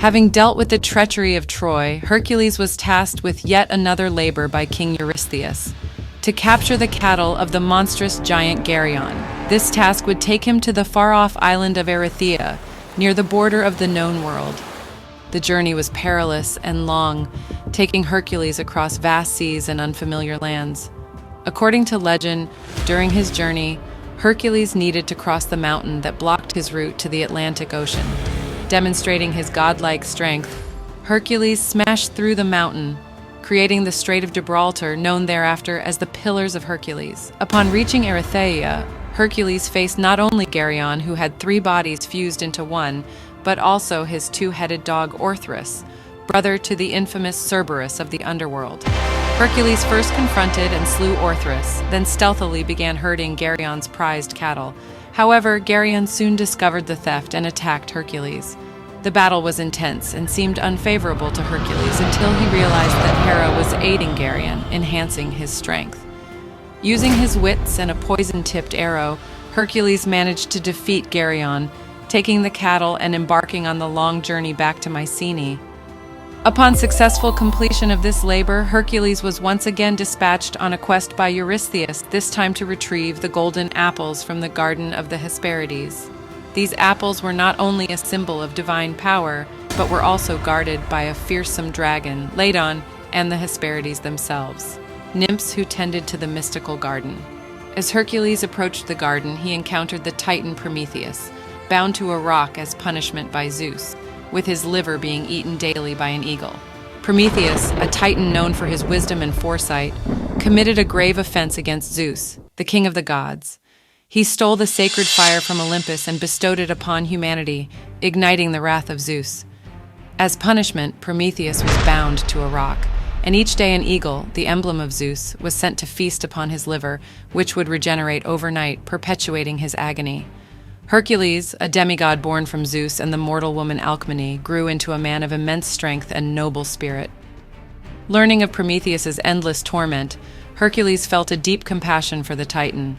Having dealt with the treachery of Troy, Hercules was tasked with yet another labor by King Eurystheus, to capture the cattle of the monstrous giant Geryon. This task would take him to the far-off island of Erythea, near the border of the known world. The journey was perilous and long, taking Hercules across vast seas and unfamiliar lands. According to legend, during his journey, Hercules needed to cross the mountain that blocked his route to the Atlantic Ocean. Demonstrating his godlike strength, Hercules smashed through the mountain, creating the Strait of Gibraltar, known thereafter as the Pillars of Hercules. Upon reaching Erythea, Hercules faced not only Geryon, who had 3 bodies fused into one, but also his 2-headed dog Orthrus, brother to the infamous Cerberus of the underworld. Hercules first confronted and slew Orthrus, then stealthily began herding Geryon's prized cattle. However, Geryon soon discovered the theft and attacked Hercules. The battle was intense and seemed unfavorable to Hercules until he realized that Hera was aiding Geryon, enhancing his strength. Using his wits and a poison-tipped arrow, Hercules managed to defeat Geryon, taking the cattle and embarking on the long journey back to Mycenae. Upon successful completion of this labor, Hercules was once again dispatched on a quest by Eurystheus, this time to retrieve the golden apples from the Garden of the Hesperides. These apples were not only a symbol of divine power, but were also guarded by a fearsome dragon, Ladon, and the Hesperides themselves, nymphs who tended to the mystical garden. As Hercules approached the garden, he encountered the Titan Prometheus, bound to a rock as punishment by Zeus, with his liver being eaten daily by an eagle. Prometheus, a Titan known for his wisdom and foresight, committed a grave offense against Zeus, the king of the gods. He stole the sacred fire from Olympus and bestowed it upon humanity, igniting the wrath of Zeus. As punishment, Prometheus was bound to a rock, and each day an eagle, the emblem of Zeus, was sent to feast upon his liver, which would regenerate overnight, perpetuating his agony. Hercules, a demigod born from Zeus and the mortal woman Alcmene, grew into a man of immense strength and noble spirit. Learning of Prometheus's endless torment, Hercules felt a deep compassion for the Titan.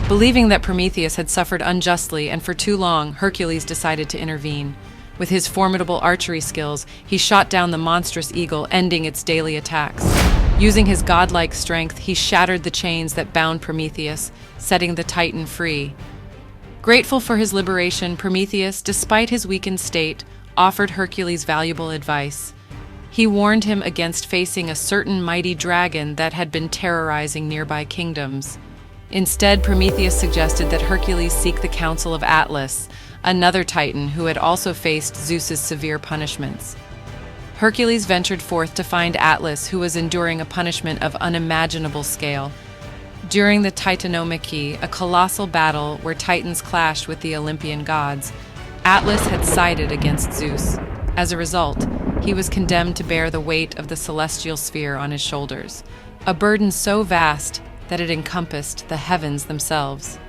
Believing that Prometheus had suffered unjustly and for too long, Hercules decided to intervene. With his formidable archery skills, he shot down the monstrous eagle, ending its daily attacks. Using his godlike strength, he shattered the chains that bound Prometheus, setting the Titan free. Grateful for his liberation, Prometheus, despite his weakened state, offered Hercules valuable advice. He warned him against facing a certain mighty dragon that had been terrorizing nearby kingdoms. Instead, Prometheus suggested that Hercules seek the counsel of Atlas, another Titan who had also faced Zeus's severe punishments. Hercules ventured forth to find Atlas, who was enduring a punishment of unimaginable scale. During the Titanomachy, a colossal battle where Titans clashed with the Olympian gods, Atlas had sided against Zeus. As a result, he was condemned to bear the weight of the celestial sphere on his shoulders, a burden so vast that it encompassed the heavens themselves.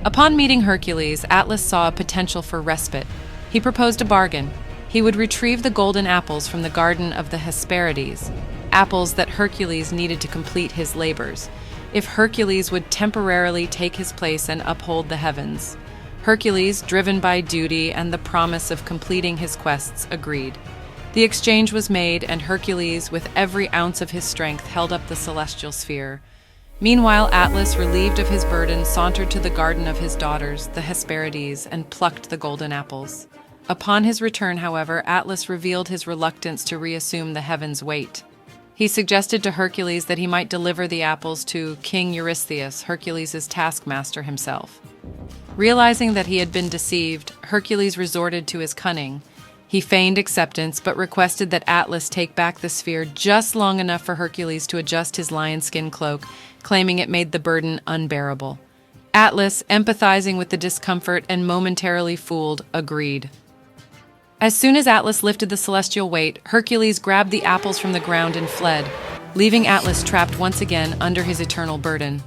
Upon meeting Hercules, Atlas saw a potential for respite. He proposed a bargain. He would retrieve the golden apples from the Garden of the Hesperides, apples that Hercules needed to complete his labors, if Hercules would temporarily take his place and uphold the heavens. Hercules, driven by duty and the promise of completing his quests, agreed. The exchange was made, and Hercules, with every ounce of his strength, held up the celestial sphere. Meanwhile, Atlas, relieved of his burden, sauntered to the garden of his daughters, the Hesperides, and plucked the golden apples. Upon his return, however, Atlas revealed his reluctance to reassume the heavens' weight. He suggested to Hercules that he might deliver the apples to King Eurystheus, Hercules' taskmaster himself. Realizing that he had been deceived, Hercules resorted to his cunning. He feigned acceptance, but requested that Atlas take back the sphere just long enough for Hercules to adjust his lion-skin cloak, claiming it made the burden unbearable. Atlas, empathizing with the discomfort and momentarily fooled, agreed. As soon as Atlas lifted the celestial weight, Hercules grabbed the apples from the ground and fled, leaving Atlas trapped once again under his eternal burden.